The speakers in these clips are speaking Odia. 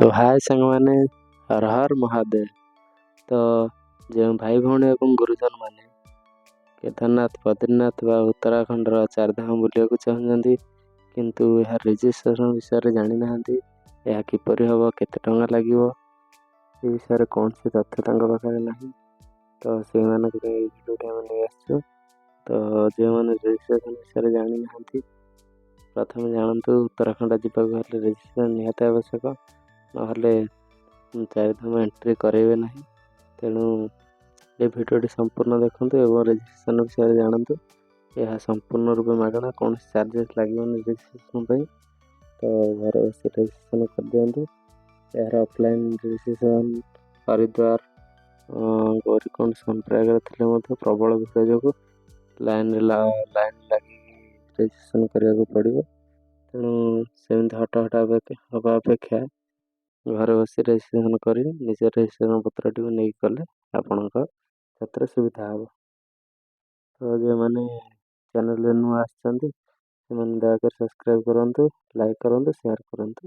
तो हाय ସାଙ୍ଗମାନେ, ହର ହର ମହାଦେବ। ତ ଯେଉଁ ଭାଇ ଭଉଣୀ ଏବଂ ଗୁରୁଜନ ମାନେ କେଦାରନାଥ, ବଦ୍ରୀନାଥ ବା ଉତ୍ତରାଖଣ୍ଡର ଚାରିଧାମ ବୁଲିବାକୁ ଚାହୁଁଛନ୍ତି, କିନ୍ତୁ ଏହା ରେଜିଷ୍ଟ୍ରେସନ ବିଷୟରେ ଜାଣିନାହାନ୍ତି, ଏହା କିପରି ହେବ, କେତେ ଟଙ୍କା ଲାଗିବ, ଏ ବିଷୟରେ କୌଣସି ତଥ୍ୟ ତାଙ୍କ ପାଖରେ ନାହିଁ। ତ ସେଇମାନଙ୍କ ପାଇଁ ଏହି ଭିଡ଼ିଓଟି ଆମେ ନେଇ ଆସିଛୁ। ତ ଯେଉଁମାନେ ରେଜିଷ୍ଟ୍ରେସନ ବିଷୟରେ ଜାଣିନାହାନ୍ତି, ପ୍ରଥମେ ଜାଣନ୍ତୁ ଉତ୍ତରାଖଣ୍ଡ ଯିବାକୁ ହେଲେ ରେଜିଷ୍ଟ୍ରେସନ ନିହାତି ଆବଶ୍ୟକ, ନହେଲେ ଚାରିଧାମ ଏଣ୍ଟ୍ରି କରାଇବେ ନାହିଁ। ତେଣୁ ଏ ଭିଡ଼ିଓଟି ସମ୍ପୂର୍ଣ୍ଣ ଦେଖନ୍ତୁ ଏବଂ ରେଜିଷ୍ଟ୍ରେସନ ବିଷୟରେ ଜାଣନ୍ତୁ। ଏହା ସମ୍ପୂର୍ଣ୍ଣ ରୂପେ ମାଗଣା, କୌଣସି ଚାର୍ଜେସ୍ ଲାଗିବନି ରେଜିଷ୍ଟ୍ରେସନ ପାଇଁ। ତ ଘରେ ବସି ରେଜିଷ୍ଟ୍ରେସନ କରିଦିଅନ୍ତୁ। ଏହାର ଅଫଲାଇନ୍ ରେଜିଷ୍ଟ୍ରେସନ ହରିଦ୍ୱାର, ଗୌରୀକୁଣ୍ଡ, ସୋନପ୍ରୟାଗରେ ଥିଲେ ମଧ୍ୟ ପ୍ରବଳ ଭିଡ଼ ଯୋଗୁଁ ଲାଇନ୍ ଲାଗିକି ରେଜିଷ୍ଟ୍ରେସନ କରିବାକୁ ପଡ଼ିବ। ତେଣୁ ସେମିତି ହଟ ହେବା ଅପେକ୍ଷା ଘରେ ବସି ରେଜିଷ୍ଟ୍ରେସନ କରି ନିଜ ରେଜିଷ୍ଟ୍ରେସନ ପତ୍ରଟିକୁ ନେଇକି ଗଲେ ଆପଣଙ୍କ କ୍ଷେତ୍ରରେ ସୁବିଧା ହେବ। ତ ଯେଉଁମାନେ ଚ୍ୟାନେଲରେ ନୂଆ ଆସିଛନ୍ତି ସେମାନେ ଦୟାକରି ସବସ୍କ୍ରାଇବ୍ କରନ୍ତୁ, ଲାଇକ୍ କରନ୍ତୁ, ସେୟାର କରନ୍ତୁ।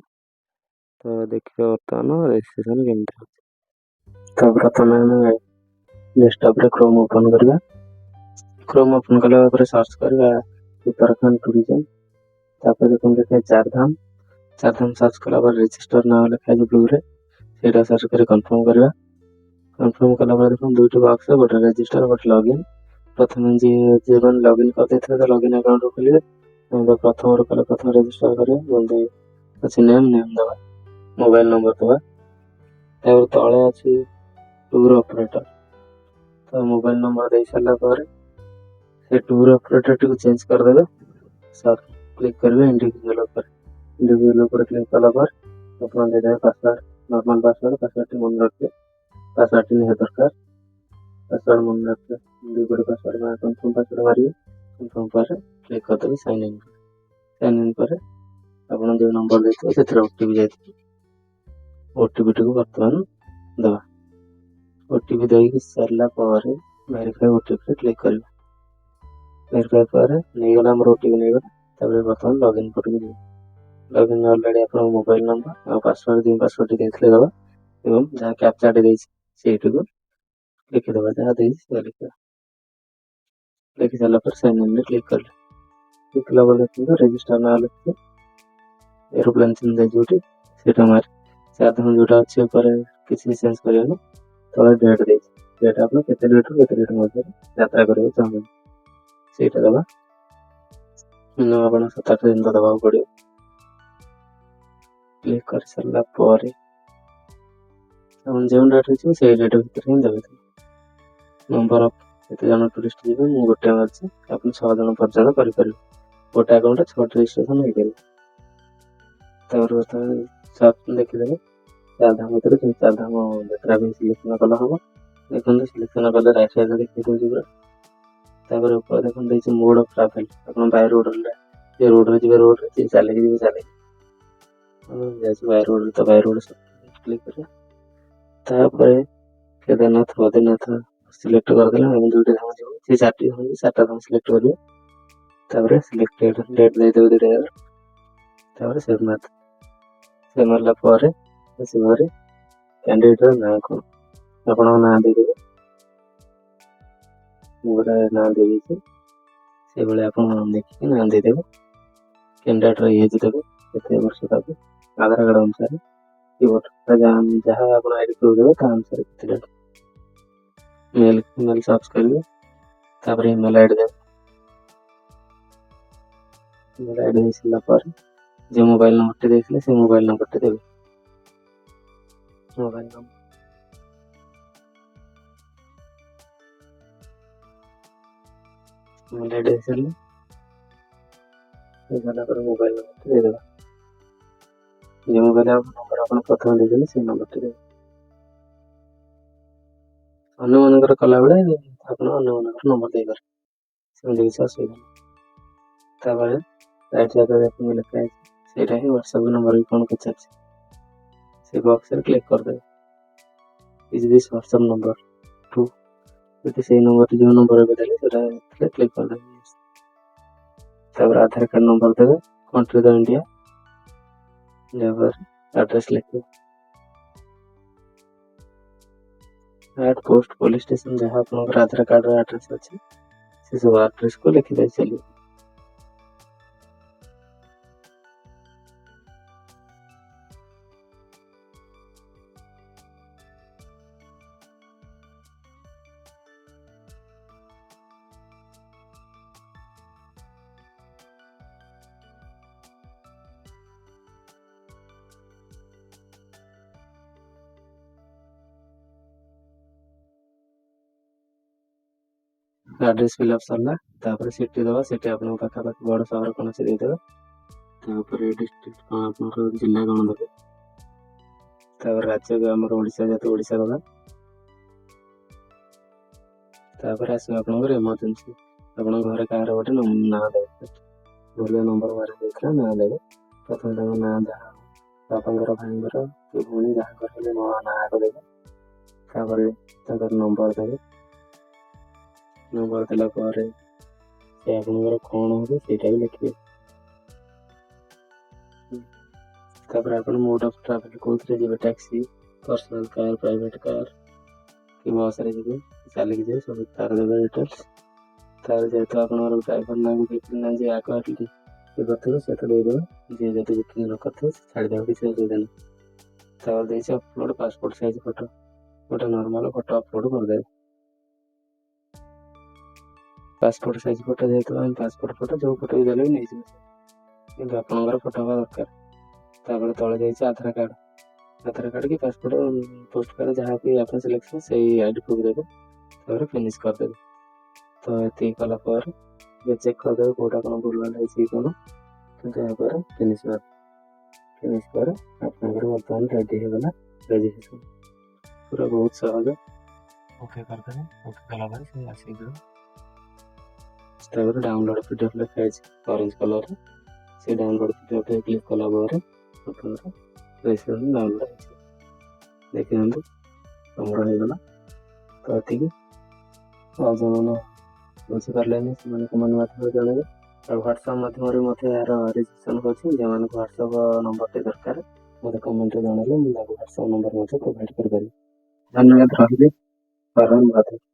ତ ଦେଖିବା ବର୍ତ୍ତମାନ ରେଜିଷ୍ଟ୍ରେସନ କେମିତି ହେଉଛି। ତ ପ୍ରଥମେ ଆମେ ଡେସ୍କଟପ୍ରେ କ୍ରୋମ୍ ଓପନ୍ କରିବା। କ୍ରୋମ୍ ଓପନ୍ କଲା ପରେ ସର୍ଚ୍ଚ କରିବା ଉତ୍ତରାଖଣ୍ଡ ଟୁରିଜମ୍। ତାପରେ ଦେଖନ୍ତୁ ଲେଖା ଚାରିଧାମ ସର୍ଚ୍ଚ କଲା ପରେ ରେଜିଷ୍ଟର ନାଁ ଲେଖା ଅଛି ବ୍ଲୁରେ, ସେଇଟା ସର୍ଚ୍ଚ କରି କନଫର୍ମ କରିବା। କନଫର୍ମ କଲା ପରେ ଦେଖନ୍ତୁ ଦୁଇଟି ବକ୍ସ, ଗୋଟେ ରେଜିଷ୍ଟର, ଗୋଟେ ଲଗ୍ଇନ୍। ପ୍ରଥମେ ଯେଉଁମାନେ ଲଗ୍ଇନ୍ କରିଦେଇଥିବେ ତ ଲଗ୍ଇନ୍ ଆକାଉଣ୍ଟ ଖୋଲିବେ। ପ୍ରଥମରୁ କଲେ ପ୍ରଥମେ ରେଜିଷ୍ଟର କରିବେ, ଯେମିତି ଅଛି ନେମ୍ ଦେବା, ମୋବାଇଲ ନମ୍ବର ଦେବା। ତାପରେ ତଳେ ଅଛି ଟୁର୍ ଅପରେଟର। ତ ମୋବାଇଲ ନମ୍ବର ଦେଇ ସାରିଲା ପରେ ସେ ଟୁର୍ ଅପରେଟରଟିକୁ ଚେଞ୍ଜ କରିଦେବେ। ସର୍ କ୍ଲିକ୍ କରିବେ ଇଣ୍ଡିଭିଜୁଆଲ ଉପରେ। ଇଣ୍ଡିଭିଜୁଆଲ ଉପରେ କ୍ଲିକ୍ କଲା ପରେ ଆପଣ ଦେଇଦେବେ ପାସୱାର୍ଡ଼, ନର୍ମାଲ ପାସୱାର୍ଡ଼ଟି ମନେ ରଖିବେ। ପାସୱାର୍ଡ଼ଟି ନିହାତି ଦରକାର। ପାସୱାର୍ଡ଼ ମନେ ରଖିବେ, ଦୁଇ ଗୋଟେ ପାସୱାର୍ଡ଼ କନଫର୍ମ ପାସୱାର୍ଡ଼ ମାରିବେ। କନଫର୍ମ ପରେ କ୍ଲିକ୍ କରିଦେବେ ସାଇନ୍ ଇନ୍। ସାଇନ୍ ଇନ୍ ପରେ ଆପଣ ଯେଉଁ ନମ୍ବର ଦେଇଥିବେ ସେଥିରେ OTP ଯାଇଥିବ। OTPଟିକୁ ବର୍ତ୍ତମାନ ଦେବା। OTP ଦେଇକି ସାରିଲା ପରେ ଭେରିଫାଏ OTPରେ କ୍ଲିକ୍ କରିବେ। ଭେରିଫାଏ ପରେ ନେଇଗଲା ଆମର OTP ନେଇଗଲା। ତାପରେ ବର୍ତ୍ତମାନ ଲଗ୍ଇନ୍ ପଟକୁ ଯିବେ। ଲଗ୍ଇନ୍ ଅଲରେଡ଼ି ଆପଣଙ୍କ ମୋବାଇଲ ନମ୍ବର ଆଉ ପାସୱାର୍ଡ଼ଟି ଦେଇଥିଲେ ଦେବା ଏବଂ ଯାହା କ୍ୟାପଚାଟି ଦେଇଛି ସେଇଟିକୁ ଲେଖିଦେବା, ଯାହା ଦେଇଛି ସେଟା ଲେଖିବା। ଲେଖି ସାରିଲା ପରେ ସାଇନ୍ ଇନ୍ରେ କ୍ଲିକ୍ କଲେ। କ୍ଲିକ୍ କଲା ପରେ ଦେଖନ୍ତୁ ରେଜିଷ୍ଟର ନାଁ ଲେଖିବେ, ଏରୋପ୍ଲେନ୍ ଚିହ୍ନ ଦେଇଛି ଯୋଉଠି ସେଇଟା ମାରି ଚାରିଧାମ ଯୋଉଟା ଅଛି ଉପରେ କିଛି ଚେଞ୍ଜ କରିବେନି। ତଳେ ଡେଟ୍ ଦେଇଛି, ଡେଟ୍ ଆପଣ କେତେ ଡେଟ୍ରୁ କେତେ ଡେଟ୍ ମଧ୍ୟରେ ଯାତ୍ରା କରିବାକୁ ଚାହୁଁଛନ୍ତି ସେଇଟା ଦେବା। ମିନିମମ୍ ଆପଣ 7-8 ଦିନ ତ ଦେବାକୁ ପଡ଼ିବ। କ୍ଲିକ୍ କରିସାରିଲା ପରେ ଆପଣ ଯେଉଁ ଡେଟ୍ ହେଇଯିବ ସେଇ ଡେଟ୍ ଭିତରେ ହିଁ ଦେବେ। ନମ୍ବର ଅଫ୍ କେତେ ଜଣ ଟୁରିଷ୍ଟ ଯିବେ, ମୁଁ ଗୋଟେ ମାରିଛି, ଆପଣ 6 ଜଣ ପର୍ଯ୍ୟନ୍ତ କରିପାରିବେ। ଗୋଟେ ଆକାଉଣ୍ଟରେ 6ଟି ରେଜିଷ୍ଟ୍ରେସନ ହେଇପାରିବ। ତାପରେ ବର୍ତ୍ତମାନ ଦେଖିଦେବେ ଚାରିଧାମ ଭିତରେ ଯେଉଁ ଚାରିଧାମ ଯାତ୍ରା ପାଇଁ ସିଲେକ୍ସନ କଲେ ହେବ। ଦେଖନ୍ତୁ ସିଲେକ୍ସନ କଲେ ରାଇଟ୍ ସାଇଡ଼୍ରେ ଦେଖେଇ ଦେଉଛି ପୁରା। ତାପରେ ଉପରେ ଦେଖନ୍ତୁ ଦେଇଛି ମୋଡ୍ ଅଫ୍ ଟ୍ରାଭେଲ୍। ଆପଣ ବାଇ ରୋଡ଼ରେ ଯେ ରୋଡ଼ରେ ଯିବେ ରୋଡ଼ରେ, ଯିଏ ଚାଲିକି ଯିବେ ଚାଲିକି। ଯାଇଛି ବାଇ ରୋଡ଼ରେ ତ ବାଇ ରୋଡ଼ କ୍ଲିକ୍ କରିବା। ତାପରେ କେଦାରନାଥ, ବଦ୍ରୀନାଥ ସିଲେକ୍ଟ କରିଦେଲେ ଆମେ ଦୁଇଟି ଧାମ ଯିବୁ, ସେ 4ଟି ଧାମ, 4ଟା ଧାମ ସିଲେକ୍ଟ କରିବେ। ତାପରେ ସିଲେକ୍ଟେଡ୍ ଡେଟ୍ ଦେଇଦେବେ 2 ଜାଗାରେ। ତାପରେ ସେଭ୍ ମାରିଦେବେ। ସେଭ୍ ମାରିଲା ପରେ ଘରେ କ୍ୟାଣ୍ଡିଡେଟ୍ର ନାଁ କ'ଣ, ଆପଣଙ୍କ ନାଁ ଦେଇଦେବେ। ମୁଁ ଗୋଟେ ନାଁ ଦେଇଦେଇଛି, ସେଇଭଳି ଆପଣ ଦେଖିକି ନାଁ ଦେଇଦେବେ। କ୍ୟାଣ୍ଡିଡେଟ୍ର ଏଜ୍ ଦେବେ, କେତେ ବର୍ଷ ତାକୁ, ଆଧାର କାର୍ଡ଼ ଅନୁସାରେ ଯାହା ଆପଣ ଆଇଡି ପ୍ରୁଫ୍ ଦେବେ ତା ଅନୁସାରେ କେତେ ଡେଟ୍। ମେଲ୍ ଫିମେଲ୍ ସର୍ଚ୍ଚ କରିବେ। ତାପରେ ଇମେଲ୍ ଆଇଡି ଦେବେ। ଇମେଲ୍ ଆଇଡି ଦେଇ ସାରିଲା ପରେ ଯେଉଁ ମୋବାଇଲ ନମ୍ବରଟି ଦେଇଥିଲେ ସେ ମୋବାଇଲ ନମ୍ବରଟି ଦେବେ। ମୋବାଇଲ ନମ୍ବର ଇମେଲ୍ ଆଇଡି ଦେଇସାରିଲା ପରେ ମୋବାଇଲ ନମ୍ବରଟି ଦେଇଦେବା। ଯେଉଁ ମୋବାଇଲ ନମ୍ବର ଆପଣ ପ୍ରଥମେ ଦେଇଦେଲେ ସେଇ ନମ୍ବରଟି ଦେବେ। ଅନ୍ୟମାନଙ୍କର କଲାବେଳେ ଆପଣ ଅନ୍ୟମାନଙ୍କର ନମ୍ବର ଦେଇପାରିବେ, ସେମିତି କିଛି ଅସୁବିଧା ନାହିଁ। ତାପରେ ରାଇଟ୍ ସାଇଡ଼୍ରେ ଦେଖନ୍ତୁ ଲେଖା ହେଇଛି ସେଇଟା ହିଁ ହ୍ୱାଟ୍ସଆପ୍ ନମ୍ବର ବି କ'ଣ ପଚାରିଛି, ସେ ବକ୍ସରେ କ୍ଲିକ୍ କରିଦେବେ। Is this WhatsApp number too, ଯଦି ସେଇ ନମ୍ବରଟି ଯେଉଁ ନମ୍ବର ଏବେ ଦେଲେ ସେଇଟା କ୍ଲିକ୍ କରିଦେବେ। ତାପରେ ଆଧାର କାର୍ଡ଼ ନମ୍ବର ଦେବେ, କଣ୍ଟ୍ରି ତ ଇଣ୍ଡିଆ, ତାପରେ ଆଡ୍ରେସ୍ ଲେଖିବେ। ଆଟ୍ ପୋଷ୍ଟ ପୋଲିସ ଷ୍ଟେସନ ଯାହା ଆପଣଙ୍କର ଆଧାର କାର୍ଡର ଆଡ୍ରେସ୍ ଅଛି ସେ ସବୁ ଆଡ୍ରେସକୁ ଲେଖିଦେଇ ଚାଲିବେ। ଆଡ୍ରେସ୍ ଫିଲ୍ଅପ୍ ସରିଲା, ତାପରେ ସିଟି ଦେବା। ସିଟି ଆପଣଙ୍କ ପାଖାପାଖି ବଡ଼ ସହର କୌଣସି ଦେଇଦେବେ। ତାପରେ ଡିଷ୍ଟ୍ରିକ୍ଟ କ'ଣ ଆପଣଙ୍କର ଜିଲ୍ଲା କ'ଣ ଦେବେ। ତାପରେ ରାଜ୍ୟ ବି ଆମର ଓଡ଼ିଶା ଯେହେତୁ ଓଡ଼ିଶା ଦେବା। ତାପରେ ଆସିବ ଆପଣଙ୍କର ଏମର୍ଜେନ୍ସି। ଆପଣଙ୍କ ଘରେ କାହାର ଗୋଟେ ନାଁ ଦେବେ, ଭୁଲରେ ନମ୍ବର ମାରି ଦେଇଥିଲା ନାଁ ଦେବେ। ପ୍ରଥମେ ତାଙ୍କ ନାଁ ଯାହା ବାପାଙ୍କର, ଭାଇଙ୍କର କି ଭଉଣୀ ଯାହାଙ୍କର ହେଲେ ନାଁ ଆଗ ଦେବେ। ତାପରେ ତାଙ୍କର ନମ୍ବର ଦେବେ। ନମ୍ବର ଦେଲା ପରେ ସେ ଆପଣଙ୍କର କ'ଣ ହେବ ସେଇଟା ବି ଲେଖିବେ। ତାପରେ ଆପଣ ମୋଡ୍ ଅଫ୍ ଟ୍ରାଭେଲ୍ କୋଉଥିରେ ଯିବେ, taxi, personal car, private car କି ବସ୍ରେ ଯିବେ, ଚାଲିକି ଯିବେ, ସବୁ ତାର ଦେବେ ଡିଟେଲ୍ସ। ତାପରେ ଯେହେତୁ ଆପଣଙ୍କର ଡ୍ରାଇଭର ନାଁକୁ ବୁକିଂ ନାହିଁ ଯିଏ ଆଗ ଆସିକି ଇଏ କରିଥିବ ସେ ତ ଦେଇଦେବେ। ଯିଏ ଯଦି ବୁକିଂ ନ କରିଥିବ ସେ ଛାଡ଼ିଦେବ, କିଛି ଅସୁବିଧା ନାହିଁ। ତାପରେ ଦେଇଛି ଅପଲୋଡ଼ ପାସପୋର୍ଟ ସାଇଜ୍ ଫଟୋ, ଗୋଟେ ନର୍ମାଲ ଫଟୋ ଅପଲୋଡ଼ କରିଦେବେ। ପାସପୋର୍ଟ ସାଇଜ୍ ଫଟୋ ଯେହେତୁ ଆମେ ପାସପୋର୍ଟ ଫଟୋ ଯୋଉ ଫଟୋ ବି ଦେଲେ ବି ନେଇଯିବେ, କିନ୍ତୁ ଆପଣଙ୍କର ଫଟୋ ହେବା ଦରକାର। ତାପରେ ତଳେ ଯାଇଛି ଆଧାର କାର୍ଡ଼ କି ପାସପୋର୍ଟ, ପୋଷ୍ଟ କାର୍ଡ଼ ଯାହା ବି ଆପଣ ସିଲେକ୍ସନ୍ ସେଇ ଆଇଡି ପ୍ରୁଫ୍ ଦେବେ। ତାପରେ ଫିନିଶ୍ କରିଦେବେ। ତ ଏତିକି କଲା ପରେ ଏବେ ଚେକ୍ କରିଦେବେ କେଉଁଟା କ'ଣ ଭୁଲଭାଲ ହେଇଛି କି କ'ଣ। କିନ୍ତୁ ଏହାପରେ ଫିନିଶ୍ ପରେ ଆପଣଙ୍କର ବର୍ତ୍ତମାନ ରେଡ଼ି ହେଇଗଲା ରେଜିଷ୍ଟ୍ରେସନ୍। ପୁରା ବହୁତ ସହଜ। ଓକେ କରିଦେବେ। ଓକେ କଲା ପରେ ସେ ଆସିଯିବ। ତାପରେ ଡାଉନଲୋଡ଼ PDF ଲେଖା ହେଇଛି ଅରେଞ୍ଜ କଲର୍ରେ, ସେ ଡାଉନଲୋଡ଼ PDFରେ କ୍ଲିକ୍ କଲା ପରେ ଆପଣଙ୍କର ରେଜିଷ୍ଟ୍ରେସନ୍ ଡାଉନଲୋଡ଼ ହେଇଯିବ। ଦେଖିଦିଅନ୍ତୁ ଆମର ହେଇଗଲା। ତ ଏତିକି। ଆଉ ଯେଉଁମାନେ ବୁଝିପାରିଲେନି ସେମାନେ କମେଣ୍ଟ ମାଧ୍ୟମରେ ଜଣାଇବେ। ଆଉ ହ୍ୱାଟ୍ସଆପ୍ ମାଧ୍ୟମରେ ମଧ୍ୟ ଏହାର ରେଜିଷ୍ଟ୍ରେସନ୍ ହେଉଛି। ଯେଉଁମାନଙ୍କୁ ହ୍ୱାଟ୍ସଆପ୍ ନମ୍ବରଟି ଦରକାର ମୋତେ କମେଣ୍ଟରେ ଜଣାଇଲେ ମୁଁ ତାଙ୍କୁ ହ୍ୱାଟ୍ସଆପ୍ ନମ୍ବର ମଧ୍ୟ ପ୍ରୋଭାଇଡ଼ କରିପାରିବି। ଧନ୍ୟବାଦ, ରହିଲି। ହର ହର ମହାଦେବ।